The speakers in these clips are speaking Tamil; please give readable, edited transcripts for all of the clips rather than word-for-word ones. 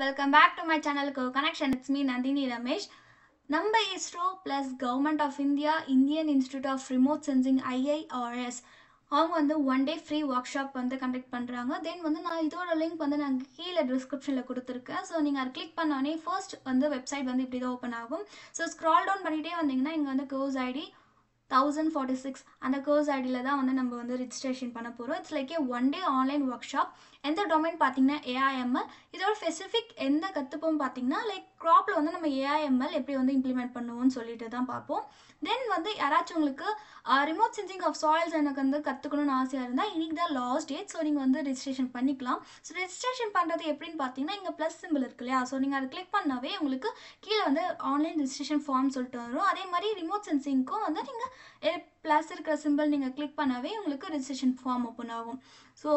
Welcome back to my channel Co Connection. It's me Nandini Ramesh. நம்ம ISRO plus Government of India, Indian Institute of Remote Sensing IIRS அவங்க வந்து one day free work shop வந்து கண்டக்ட் பண்ணுறாங்க. தென் வந்து நான் இதோட லிங்க் வந்து நான் கீழே டிஸ்கிரிப்ஷனில் கொடுத்துருக்கேன். ஸோ நீங்கள் அதை கிளிக் பண்ணோடனே ஃபர்ஸ்ட் வந்து வெப்சைட் வந்து இப்படி தான் ஓப்பன் ஆகும். ஸோ ஸ்க்ரால் டவுன் பண்ணிகிட்டே வந்தீங்கன்னா இங்கே வந்து கோர்ஸ் ஐடி 1046 அந்த கோர்ஸ் ஐடியில் தான் வந்து நம்ம வந்து ரிஜிஸ்ட்ரேஷன் பண்ண போகிறோம். It's like one day online work shop. எந்த டொமைன் பார்த்தீங்கன்னா ஏஐஎம்எல். இதோட ஸ்பெசிஃபிக் எந்த கற்றுப்போம் பார்த்தீங்கன்னா லைக் க்ராப்பில் வந்து நம்ம ஏஐஎம்எல் எப்படி வந்து இம்ப்ளிமெண்ட் பண்ணுவோம்னு சொல்லிட்டு தான் பார்ப்போம். தென் வந்து யாராச்சும் உங்களுக்கு ரிமோட் சென்சிங் ஆஃப் சாயில்ஸ் எனக்கு வந்து கற்றுக்கணும்னு ஆசையாக இருந்தால் இன்றைக்கி தான் லாஸ்ட் டேட். ஸோ நீங்கள் வந்து ரெஜிஸ்ட்ரேஷன் பண்ணிக்கலாம். ஸோ ரெஜிஸ்ட்ரேஷன் பண்ணுறது எப்படின்னு பார்த்தீங்கன்னா இங்கே ப்ளஸ் சிம்பிள் இருக்கு இல்லையா? ஸோ நீங்கள் அதை கிளிக் பண்ணாவே உங்களுக்கு கீழே வந்து ஆன்லைன் ரெஜிஸ்ட்ரேஷன் ஃபார்ம் சொல்லிட்டு வரும். அதே மாதிரி ரிமோட் சென்சிங்க்கும் வந்து நீங்கள் ப்ளஸ் இருக்கிற சிம்பிள் நீங்கள் கிளிக் பண்ணாவே உங்களுக்கு ரெஜிஸ்ட்ரேஷன் ஃபார்ம் ஓப்பன் ஆகும். ஸோ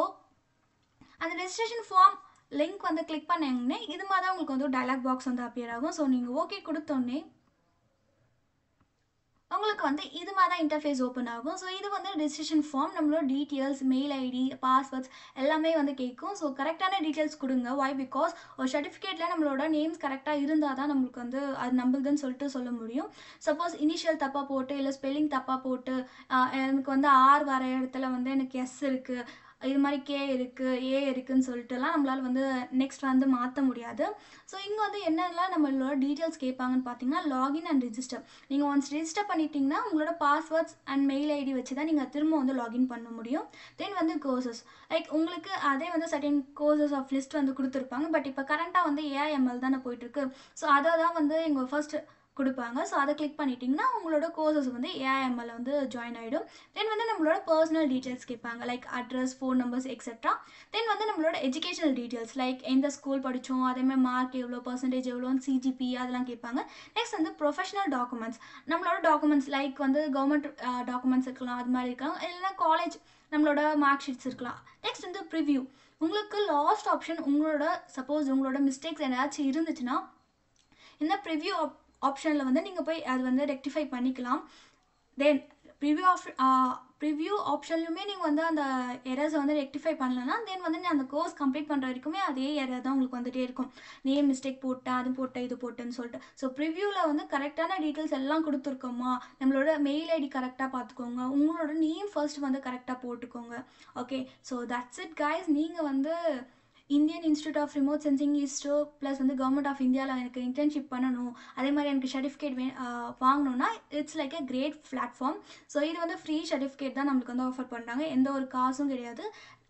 அந்த ரெஜிஸ்ட்ரேஷன் ஃபார்ம் லிங்க் வந்து கிளிக் பண்ணிங்கன்னா இது மாதிரி தான் உங்களுக்கு வந்து டயலாக் பாக்ஸ் வந்து அப்பியர் ஆகும். ஸோ நீங்கள் ஓகே கொடுத்தோன்னே உங்களுக்கு வந்து இது மாதிரி தான் இன்டர்ஃபேஸ் ஓப்பன் ஆகும். ஸோ இது வந்து ரெஜிஸ்ட்ரேஷன் ஃபார்ம், நம்மளோட டீட்டெயில்ஸ், மெயில் ஐடி, பாஸ்வேர்ட்ஸ் எல்லாமே வந்து கேட்கும். ஸோ கரெக்டான டீட்டெயில்ஸ் கொடுங்க. வை பிகாஸ் ஒரு சர்டிஃபிகேட்டில் நம்மளோட நேம்ஸ் கரெக்டாக இருந்தால் தான் நம்மளுக்கு வந்து அது நம்மளுதுன்னு சொல்லிட்டு சொல்ல முடியும். சப்போஸ் இனிஷியல் தப்பாக போட்டு இல்லை ஸ்பெல்லிங் தப்பாக போட்டு எனக்கு வந்து ஆர் வர இடத்துல வந்து எனக்கு எஸ் இருக்குது, இது மாதிரி கே இருக்குது, ஏ இருக்குதுன்னு சொல்லிட்டுலாம் நம்மளால் வந்து நெக்ஸ்ட் வந்து மாற்ற முடியாது. ஸோ இங்கே வந்து என்னெல்லாம் நம்மளோட டீட்டெயில்ஸ் கேட்பாங்கன்னு பார்த்தீங்கன்னா லாகின் அண்ட் ரிஜிஸ்டர். நீங்கள் ஒன்ஸ் ரிஜிஸ்டர் பண்ணிட்டீங்கன்னா உங்களோட பாஸ்வேர்ட்ஸ் அண்ட் மெயில் ஐடி வச்சு தான் நீங்கள் திரும்ப வந்து லாகின் பண்ண முடியும். தென் வந்து கோர்சஸ் லைக் உங்களுக்கு அதே வந்து சர்டன் கோர்சஸ் ஆஃப் லிஸ்ட் வந்து கொடுத்துருப்பாங்க. பட் இப்போ கரண்ட்டாக வந்து ஏஐஎம்எல் தானே போயிட்டுருக்கு. ஸோ அதை தான் வந்து இங்கே ஃபர்ஸ்ட் கொடுப்பாங்க. ஸோ அதை கிளிக் பண்ணிட்டீங்கன்னா உங்களோட கோர்சஸ் வந்து ஏஐஎம்எல் வந்து ஜாயின் ஆகிடும். தென் வந்து நம்மளோட பர்சனல் டீட்டெயில்ஸ் கேட்பாங்க like address, phone numbers etcetera. Then வந்து நம்மளோட எஜுகேஷனல் டீட்டெயில்ஸ் லைக் எந்த ஸ்கூல் படித்தோம், அதேமாதிரி மார்க் எவ்வளோ, பர்சன்டேஜ் எவ்வளோன்னு, சிஜிபி அதெல்லாம் கேட்பாங்க. நெக்ஸ்ட் வந்து ப்ரொஃபஷனல் டாக்குமெண்ட்ஸ், நம்மளோட டாக்குமெண்ட்ஸ் லைக் வந்து கவர்மெண்ட் டாக்குமெண்ட்ஸ் இருக்கலாம், அது மாதிரி இருக்கலாம், இல்லைன்னா காலேஜ் நம்மளோட மார்க் ஷீட்ஸ் இருக்கலாம். நெக்ஸ்ட் வந்து ப்ரிவ்யூ. உங்களுக்கு லாஸ்ட் ஆப்ஷன் உங்களோட சப்போஸ் உங்களோட மிஸ்டேக்ஸ் ஏதாச்சும் இருந்துச்சுன்னா இந்த ப்ரிவ்யூ ஆப்ஷனில் வந்து நீங்கள் போய் அது வந்து ரெக்டிஃபை பண்ணிக்கலாம். தென் ப்ரிவ்யூ ஆப்ஷன்லையுமே நீங்கள் வந்து அந்த எரர்ஸை வந்து ரெக்டிஃபை பண்ணலன்னா தென் வந்து அந்த கோர்ஸ் கம்ப்ளீட் பண்ணுற வரைக்குமே அதே எரர் தான் உங்களுக்கு வந்துகிட்டே இருக்கும். நேம் மிஸ்டேக் போட்டேன், அது போட்டேன், இது போட்டேன்னு சொல்லிட்டு. ஸோ ப்ரிவ்யூவில் வந்து கரெக்டான டீட்டெயில்ஸ் எல்லாம் கொடுத்துருக்கோமா, நம்மளோட மெயில் ஐடி கரெக்டாக பார்த்துக்கோங்க, உங்களோட நேம் ஃபர்ஸ்ட் வந்து கரெக்டாக போட்டுக்கோங்க. Okay, so that's it guys. நீங்கள் வந்து Indian institute of remote sensing ISRO plus வந்து கவர்மெண்ட் ஆஃப் இந்தியாவில் எனக்கு இன்டர்ன்ஷிப் பண்ணணும், அதே மாதிரி எனக்கு சர்டிஃபிகேட் வாங்கணும்னா it's like a great platform. So இது வந்து ஃப்ரீ சர்டிஃபிகேட் தான் நம்மளுக்கு வந்து ஆஃபர் பண்ணுறாங்க, எந்த ஒரு காசும் கிடையாது.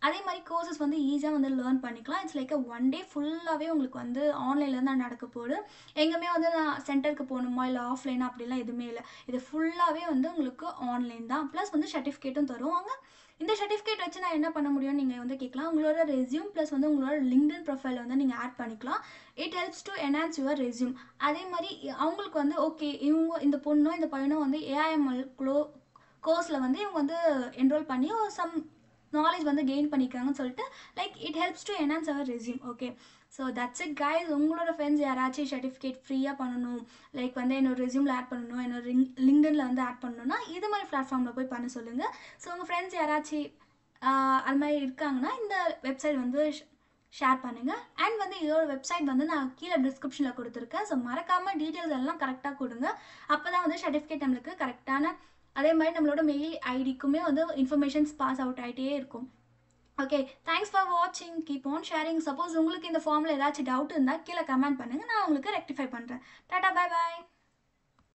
அதே மாதிரி கோர்சஸ் வந்து ஈஸியாக வந்து லேர்ன் பண்ணிக்கலாம். இட்ஸ் லைக் ஒன் டே ஃபுல்லாகவே உங்களுக்கு வந்து ஆன்லைனில் தான் நடக்க போகுது. எங்கேயுமே வந்து நான் சென்டருக்கு போகணுமா இல்லை ஆஃப்லைனா அப்படிலாம் எதுவுமே இல்லை. இது ஃபுல்லாகவே வந்து உங்களுக்கு ஆன்லைன் தான். ப்ளஸ் வந்து சர்டிஃபிகேட்டும் தருவாங்க. இந்த சர்டிஃபிகேட் வச்சு நான் என்ன பண்ண முடியும்னு நீங்கள் வந்து கேட்கலாம். உங்களோட ரெஸ்யூம் ப்ளஸ் வந்து உங்களோட லிங்க்டின் ப்ரொஃபைல் வந்து நீங்கள் ஆட் பண்ணிக்கலாம். It helps to enhance your resume. அதே மாதிரி அவங்களுக்கு வந்து ஓகே இவங்க இந்த பொண்ணோ இந்த பையனோ வந்து ஏஐஎம்எல் கோர்ஸில் வந்து இவங்க வந்து என்ரோல் பண்ணி சம் நாலேஜ் வந்து கெயின் பண்ணிக்காங்கன்னு சொல்லிட்டு like it helps to enhance our resume. Okay, so that's it guys. உங்களோட ஃப்ரெண்ட்ஸ் யாராச்சும் சர்டிஃபிகேட் ஃப்ரீயாக பண்ணணும், லைக் வந்து என்னோட ரெஸ்யூமில் ஆட் பண்ணணும், என்னோட லிங்க்டின்ல வந்து ஆட் பண்ணணும்னா இது மாதிரி பிளாட்ஃபார்மில் போய் பண்ண சொல்லுங்கள். ஸோ உங்கள் ஃப்ரெண்ட்ஸ் யாராச்சும் அது மாதிரி இருக்காங்கன்னா இந்த வெப்சைட் வந்து ஷேர் பண்ணுங்கள். அண்ட் வந்து இதோட வெப்சைட் வந்து நான் கீழே டிஸ்கிரிப்ஷனில் கொடுத்துருக்கேன். ஸோ மறக்காமல் டீட்டெயில்ஸ் எல்லாம் கரெக்டாக கொடுங்க. அப்போ தான் வந்து சர்டிஃபிகேட் நம்மளுக்கு கரெக்டான அதே மாதிரி நம்மளோட மெயில் ஐடிக்குமே வந்து இன்ஃபர்மேஷன்ஸ் பாஸ் அவுட் ஆகிட்டே இருக்கும். ஓகே, தேங்க்ஸ் ஃபார் வாட்சிங். Keep on sharing. சப்போஸ் உங்களுக்கு இந்த ஃபார்மில் ஏதாச்சும் டவுட் இருந்தால் கீழே கமெண்ட் பண்ணுங்கள், நான் உங்களுக்கு ரெக்டிஃபை பண்ணுறேன். Tata, bye bye.